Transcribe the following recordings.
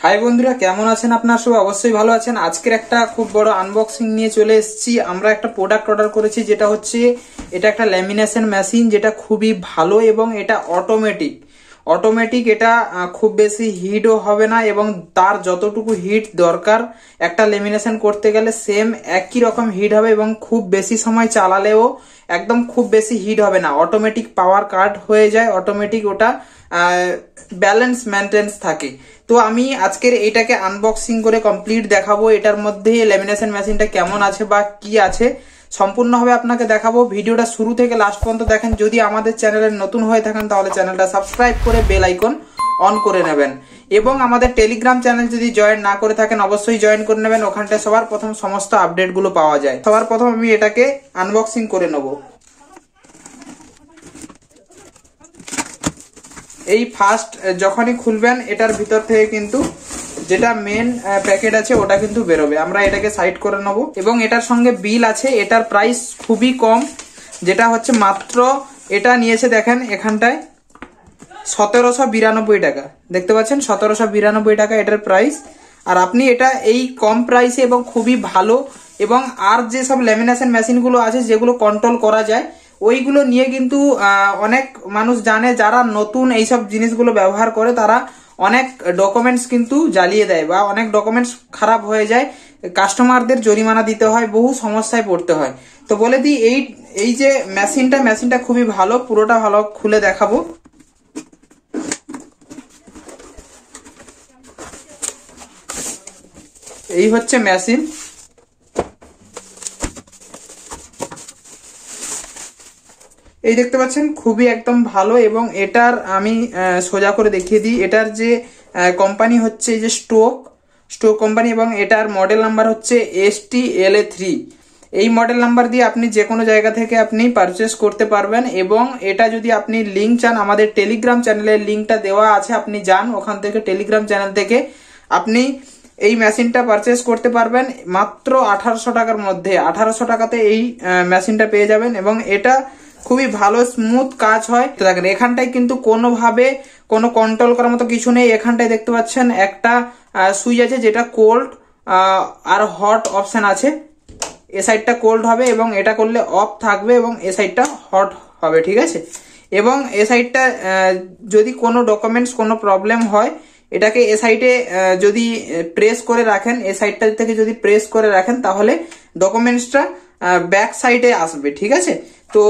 High বন্ধুরা, কেমন আছেন? আপনারা সবাই অবশ্যই ভালো আছেন। আজকের একটা খুব বড় আনবক্সিং নিয়ে চলে এসেছি। আমরা একটা প্রোডাক্ট অর্ডার করেছি, যেটা হচ্ছে এটা একটা ল্যামিনেশন মেশিন, যেটা খুবই ভালো এবং এটা অটোমেটিক। এটা খুব বেশি হিটও হবে না এবং তার যতটুকু হিট দরকার একটা লেমিনেশন করতে গেলে সেম একই রকম হিট হবে এবং খুব বেশি সময় চালালেও একদম খুব বেশি হিট হবে না। অটোমেটিক পাওয়ার কাট হয়ে যায়, অটোমেটিক ওটা ব্যালেন্স মেনটেন্স থাকে। তো আমি আজকের এটাকে আনবক্সিং করে কমপ্লিট দেখাবো। এটার মধ্যে লেমিনেশন মেশিনটা কেমন আছে বা কি আছে সম্পূর্ণভাবে আপনাকে দেখাবো। ভিডিওটা শুরু থেকে লাস্ট পর্যন্ত দেখেন। যদি আমাদের চ্যানেলে নতুন হয়ে থাকেন তাহলে চ্যানেলটা সাবস্ক্রাইব করে বেল আইকন অন করে নেবেন এবং আমাদের টেলিগ্রাম চ্যানেল যদি জয়েন না করে থাকেন অবশ্যই জয়েন করে নেবেন। ওখানটায় সবার প্রথম সমস্ত আপডেটগুলো পাওয়া যায়। সবার প্রথম আমি এটাকে আনবক্সিং করে নেব। এই ফার্স্ট যখনই খুলবেন এটার ভিতর থেকে কিন্তু যেটা মেন প্যাকেট আছে ওটা কিন্তু বেরোবে। আমরা এটাকে সাইড করে নেব এবং এটার সঙ্গে বিল আছে। এটার প্রাইস খুবই কম, যেটা হচ্ছে মাত্র এটা নিয়েছে দেখেন এখানটায় 1792 টাকা। দেখতে পাচ্ছেন 1792 টাকা এটার প্রাইস। আর আপনি এটা এই কম প্রাইসে এবং খুবই ভালো এবং আর যেসব ল্যামিনেশন মেশিনগুলো আছে যেগুলো কন্ট্রোল করা যায় ওইগুলো নিয়ে কিন্তু অনেক মানুষ জানে, যারা নতুন এইসব জিনিসগুলো ব্যবহার করে তারা অনেক ডকুমেন্টস কিন্তু জ্বালিয়ে দেয় বা অনেক ডকুমেন্টস খারাপ হয়ে যায়, কাস্টমারদের জরিমানা দিতে হয়, বহু সমস্যায় পড়তে হয়। তো বলে দিই এই যে মেশিনটা খুবই ভালো। পুরোটা ভালো খুলে দেখাবো। এই হচ্ছে মেশিন। এই দেখতে পাচ্ছেন খুবই একদম ভালো এবং এটার আমি সোজা করে দেখিয়ে দিই। এটার যে কোম্পানি হচ্ছে এই যে স্টোক কোম্পানি এবং এটার মডেল নাম্বার হচ্ছে STLA3। এই মডেল নাম্বার দিয়ে আপনি যে কোনো জায়গা থেকে আপনি পারচেস করতে পারবেন এবং এটা যদি আপনি লিঙ্ক চান আমাদের টেলিগ্রাম চ্যানেলের লিঙ্কটা দেওয়া আছে, আপনি যান ওখান থেকে টেলিগ্রাম চ্যানেল থেকে আপনি এই মেশিনটা পারচেস করতে পারবেন মাত্র 1800 টাকার মধ্যে। 1800 টাকাতে এই মেশিনটা পেয়ে যাবেন এবং এটা খুবই ভালো স্মুথ কাজ হয়। দেখেন এখানটায় কিন্তু কোনোভাবে কোনো কন্ট্রোল করার মতো কিছু নেই। এখানটায় দেখতে পাচ্ছেন একটা সুইচ আছে যেটা কোল্ড আর হট অপশন আছে। এ সাইডটা কোল্ড হবে এবং এটা করলে অফ থাকবে এবং এ সাইডটা হট হবে, ঠিক আছে। এবং এ সাইডটা যদি কোনো ডকুমেন্টস কোনো প্রবলেম হয় এটাকে এ সাইডে যদি প্রেস করে রাখেন, এ সাইডটা থেকে যদি প্রেস করে রাখেন তাহলে ডকুমেন্টসটা ব্যাক সাইডে আসবে, ঠিক আছে। তো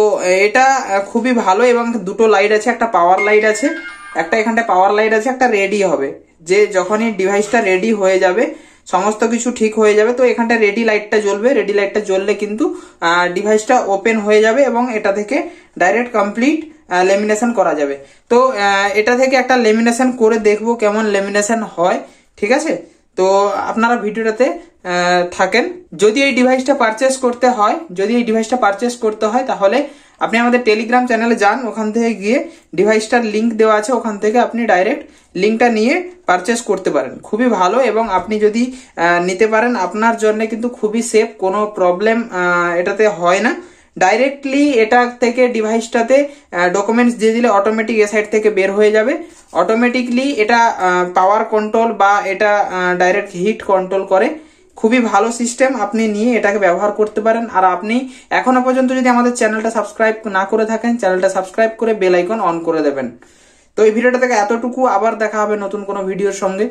এটা খুবই ভালো এবং দুটো লাইট আছে, একটা পাওয়ার লাইট আছে, একটা এখানটা পাওয়ার লাইট আছে, একটা রেডি হবে। যে যখনই ডিভাইসটা রেডি হয়ে যাবে সমস্ত কিছু ঠিক হয়ে যাবে তো এখানটা রেডি লাইটটা জ্বলবে। রেডি লাইটটা জ্বললে কিন্তু ডিভাইসটা ওপেন হয়ে যাবে এবং এটা থেকে ডাইরেক্ট কমপ্লিট লেমিনেশন করা যাবে। তো এটা থেকে একটা লেমিনেশন করে দেখবো কেমন লেমিনেশন হয়, ঠিক আছে। তো আপনারা ভিডিওটাতে থাকেন। যদি এই ডিভাইসটা পারচেস করতে হয় তাহলে আপনি আমাদের টেলিগ্রাম চ্যানেলে যান, ওখান থেকে গিয়ে ডিভাইসটার লিঙ্ক দেওয়া আছে, ওখান থেকে আপনি ডাইরেক্ট লিঙ্কটা নিয়ে পারচেস করতে পারেন। খুবই ভালো এবং আপনি যদি নিতে পারেন আপনার জন্য কিন্তু খুবই সেফ, কোনো প্রবলেম এটাতে হয় না। ডাইরেক্টলি এটা থেকে ডিভাইসটাতে ডকুমেন্টস দিয়ে দিলে অটোমেটিক এ সাইড থেকে বের হয়ে যাবে। অটোমেটিকলি এটা পাওয়ার কন্ট্রোল বা এটা ডাইরেক্ট হিট কন্ট্রোল করে। খুবই ভালো সিস্টেম, আপনি নিয়ে এটাকে ব্যবহার করতে পারেন। আর আপনি এখনো পর্যন্ত যদি আমাদের চ্যানেলটা সাবস্ক্রাইব না করে থাকেন চ্যানেলটা সাবস্ক্রাইব করে বেল আইকন অন করে দেবেন। তো এই ভিডিওটা থেকে এতটুকু, আবার দেখা হবে নতুন কোনো ভিডিওর সঙ্গে।